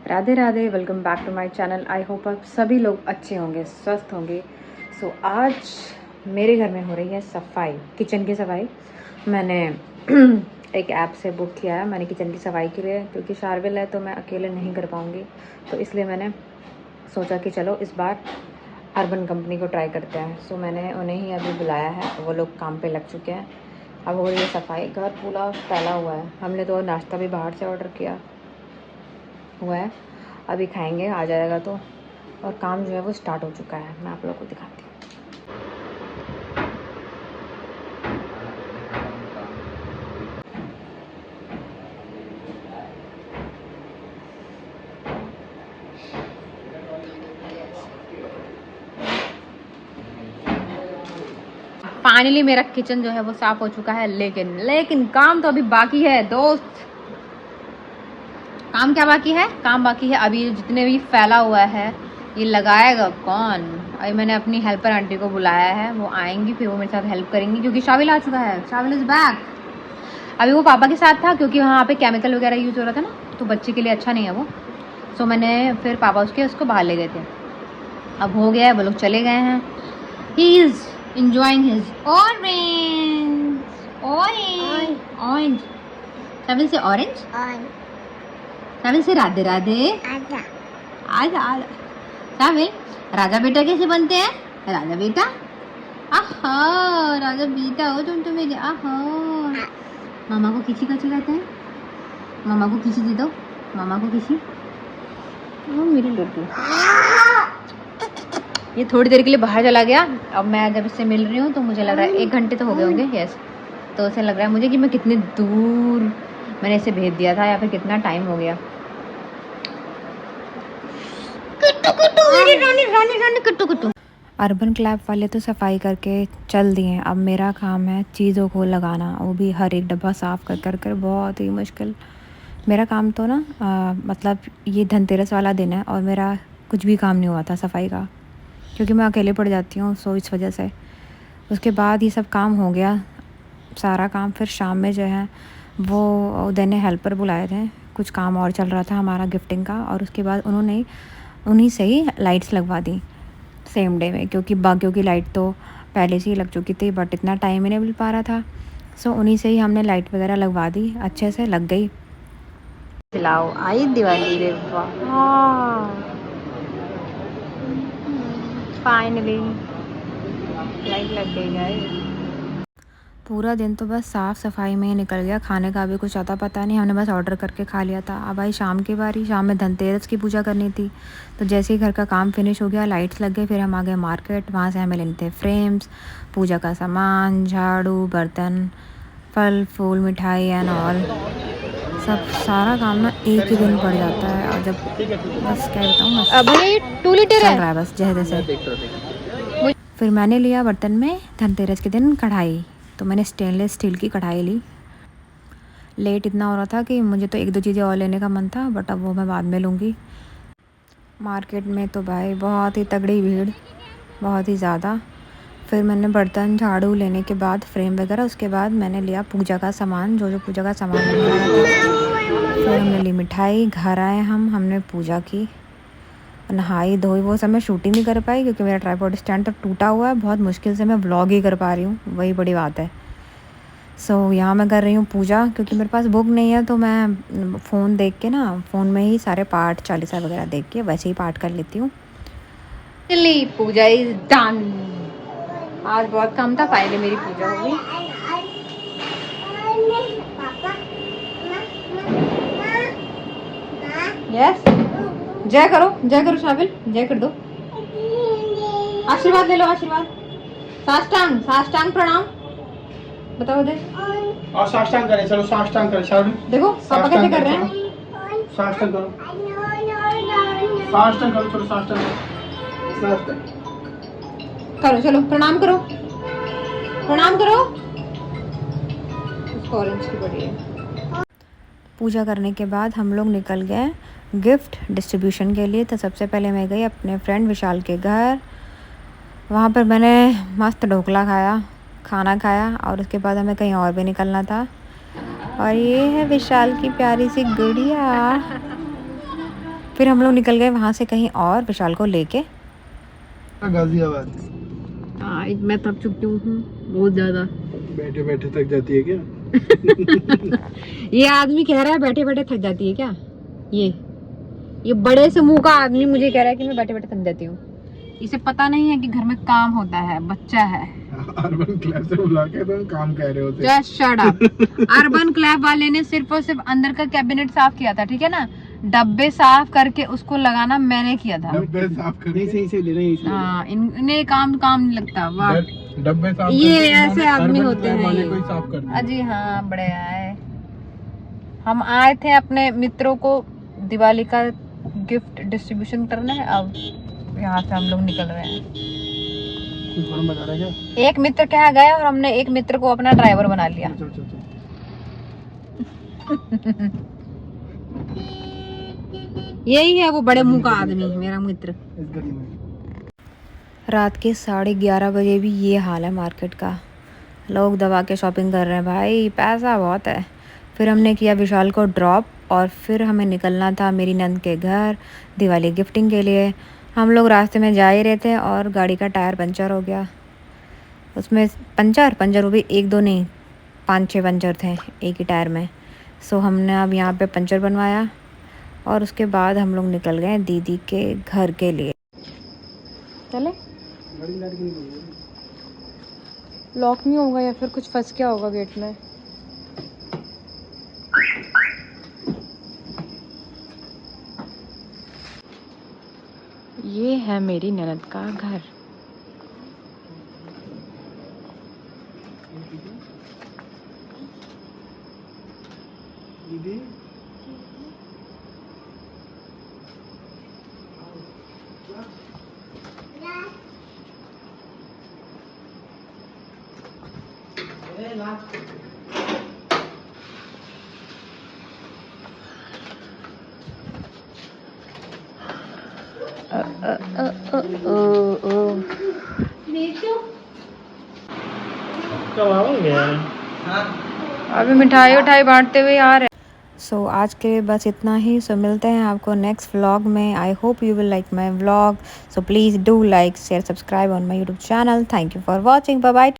Radhe Radhe, welcome back to my channel. I hope आप सभी लोग अच्छे होंगे, स्वस्थ होंगे। आज मेरे घर में हो रही है सफाई, किचन की सफाई। मैंने एक ऐप से बुक किया है मैंने किचन की सफाई के लिए, क्योंकि शार्विल है तो मैं अकेले नहीं कर पाऊँगी। तो इसलिए मैंने सोचा कि चलो इस बार अर्बन कंपनी को ट्राई करते हैं। मैंने उन्हें ही अभी बुलाया है, वो लोग काम पे लग चुके हैं। अब हो रही है सफाई। घर पूरा फैला हुआ है। हमने तो नाश्ता भी बाहर से ऑर्डर किया हुआ है, अभी खाएंगे, आ जाएगा तो। और काम जो है वो स्टार्ट हो चुका है। मैं आप लोगों को दिखाती हूँ। फाइनली मेरा किचन जो है वो साफ हो चुका है, लेकिन काम तो अभी बाकी है दोस्त। काम क्या बाकी है? काम बाकी है अभी जितने भी फैला हुआ है ये लगाएगा कौन। अभी मैंने अपनी हेल्पर आंटी को बुलाया है, वो आएंगी, फिर वो मेरे साथ हेल्प करेंगी, क्योंकि शाविल आ चुका है। शाविल इज बैक। अभी वो पापा के साथ था, क्योंकि वहाँ पे केमिकल वगैरह यूज हो रहा था ना, तो बच्चे के लिए अच्छा नहीं है वो। मैंने फिर पापा उसको बाहर ले गए थे। अब हो गया है, वो लोग चले गए हैं। He is enjoying his orange. Seven से orange. Seven से राधे राधे. आजा. Seven. राजा बेटा कैसे बनते हैं? राजा बेटा. आहा, राजा बेटा हो तुम तो मेरे। आहा. मामा को किसी का चिल्लाते हैं? मामा को किसी दे दो. मामा को किसी. वो मेरी लड्डू। ये थोड़ी देर के लिए बाहर चला गया। अब मैं जब इससे मिल रही हूँ तो मुझे लग रहा है 1 घंटे तो हो गए होंगे। यस, तो उसे लग रहा है मुझे कि मैं कितनी दूर मैंने इसे भेज दिया था, या फिर कितना टाइम हो गया। अर्बन क्लैब वाले तो सफाई करके चल दिए। अब मेरा काम है चीज़ों को लगाना, वो भी हर एक डब्बा साफ़ कर बहुत ही मुश्किल। मेरा काम तो ना मतलब ये धनतेरस वाला दिन है और मेरा कुछ भी काम नहीं हुआ था सफाई का, क्योंकि मैं अकेले पड़ जाती हूँ, इस वजह से। उसके बाद ये सब काम हो गया सारा काम। फिर शाम में जो है वो उदय ने हेल्पर बुलाए थे, कुछ काम और चल रहा था हमारा गिफ्टिंग का, और उसके बाद उन्होंने उन्हीं से ही लाइट्स लगवा दी सेम डे में, क्योंकि बाकियों की लाइट तो पहले से ही लग चुकी थी, बट इतना टाइम ही नहीं मिल पा रहा था। उन्हीं से ही हमने लाइट वगैरह लगवा दी, अच्छे से लग गई। चलाओ, आई दिवाली रे वाह, फाइनली लाइट लग गई गाइस। पूरा दिन तो बस साफ़ सफाई में ही निकल गया, खाने का भी कुछ आता पता नहीं, हमने बस ऑर्डर करके खा लिया था। अब आई शाम की बारी। शाम में धनतेरस की पूजा करनी थी, तो जैसे ही घर का काम फिनिश हो गया, लाइट्स लग गए, फिर हम आ गए मार्केट। वहाँ से हमें लेने थे फ्रेम्स, पूजा का सामान, झाड़ू, बर्तन, फल फूल, मिठाई एंड ऑल। सब सारा काम ना एक ही दिन पड़ जाता है। और जब बस क्या बताऊँ, अभी 2 लीटर चल रहा है बस जैसे तैसे। फिर मैंने लिया बर्तन में धनतेरस के दिन कढ़ाई, तो मैंने स्टेनलेस स्टील की कढ़ाई ली। लेट इतना हो रहा था कि मुझे तो 1-2 चीज़ें और लेने का मन था, बट अब वो मैं बाद में लूँगी। मार्केट में तो भाई बहुत ही तगड़ी भीड़, बहुत ही ज़्यादा। फिर मैंने बर्तन झाड़ू लेने के बाद फ्रेम वगैरह, उसके बाद मैंने लिया पूजा का सामान, जो पूजा का सामान लगने वाला था। फिर हमने ली मिठाई, घर आए हमने पूजा की, नहाई धोई। वो सब मैं शूटिंग नहीं कर पाई, क्योंकि मेरा ट्राइपॉड स्टैंड तो टूटा हुआ है, बहुत मुश्किल से मैं व्लॉग ही कर पा रही हूँ, वही बड़ी बात है। यहाँ मैं कर रही हूँ पूजा, क्योंकि मेरे पास बुक नहीं है, तो मैं फ़ोन देख के ना, फ़ोन में ही सारे पाठ चालीसा वगैरह देख के वैसे ही पाठ कर लेती हूँ। पूजा इज डन। आज बहुत कम था, फाइनली मेरी पूजा हो गई। यस, जय करो शाबिल, जय कर दो। आशीर्वाद ले लो, आशीर्वाद। साष्टांग प्रणाम बताओ दे। और साष्टांग करें, चलो साष्टांग करें शाबिल। देखो पापा कैसे कर रहे हैं। साष्टांग करो, साष्टांग करो, चलो साष्टांग करो, चलो प्रणाम करो, प्रणाम करो। उसको ऑरेंज की बड़ी है। पूजा करने के बाद हम लोग निकल गए गिफ्ट डिस्ट्रीब्यूशन के लिए। तो सबसे पहले मैं गई अपने फ्रेंड विशाल के घर। वहाँ पर मैंने मस्त ढोकला खाना खाया, और उसके बाद हमें कहीं और भी निकलना था। और ये है विशाल की प्यारी सी गुड़िया। फिर हम लोग निकल गए वहाँ से कहीं और विशाल को लेके। गाजियाबाद। हाँ मैं थक चुकी हूँ बहुत ज़्यादा। बैठे बैठे थक जाती है क्या? ये आदमी कह रहा है बैठे बैठे थक जाती है क्या? ये बड़े से मुंह का आदमी मुझे कह रहा है कि मैं बैठे बैठे थक जाती हूँ। इसे पता नहीं है कि घर में काम होता है, बच्चा है। अर्बन क्लैब से बुला के तुम काम कह रहे होते। Just shut up. अर्बन क्लैब वाले ने सिर्फ और सिर्फ अंदर का कैबिनेट साफ किया था, ठीक है ना? डब्बे साफ करके उसको लगाना मैंने किया था। डब्बे साफ करके नहीं से ले रहे हैं। हाँ इन्हें काम नहीं लगता। वाह डब्बे साफ ये करके ऐसे आदमी होते हैं वाले ये। कोई साफ कर दिया। अजी हाँ बड़े आए। हम आए थे अपने मित्रों को दिवाली का गिफ्ट डिस्ट्रीब्यूशन करना है। अब यहाँ से हम लोग निकल रहे हैं। कुछ फॉर्म बता रहा है क्या? एक मित्र कहाँ गए और हमने एक मित्र को अपना ड्राइवर बना लिया। चल चल चल। यही है वो बड़े मुंह का आदमी मेरा मित्र। इस गली में रात के 11:30 बजे भी ये हाल है मार्केट का। लोग दबा के शॉपिंग कर रहे हैं भाई, पैसा बहुत है। फिर हमने किया विशाल को ड्रॉप और फिर हमें निकलना था मेरी नंद के घर दिवाली गिफ्टिंग के लिए। हम लोग रास्ते में जा ही रहे थे और गाड़ी का टायर पंचर हो गया। उसमें पंचर वो भी 1-2 नहीं 5-6 पंचर थे एक ही टायर में। सो हमने अब यहाँ पे पंचर बनवाया और उसके बाद हम लोग निकल गए दीदी के घर के लिए। चले लॉक नहीं होगा या फिर कुछ फंस गया होगा गेट में। ये है मेरी ननद का घर। दीदी अभी मिठाई बांटते हुए आ रहे। सो आज के लिए बस इतना ही। सो मिलते हैं आपको नेक्स्ट व्लॉग में। I hope you will like my vlog. So please do like share subscribe on my YouTube channel. Thank you for watching. Bye bye.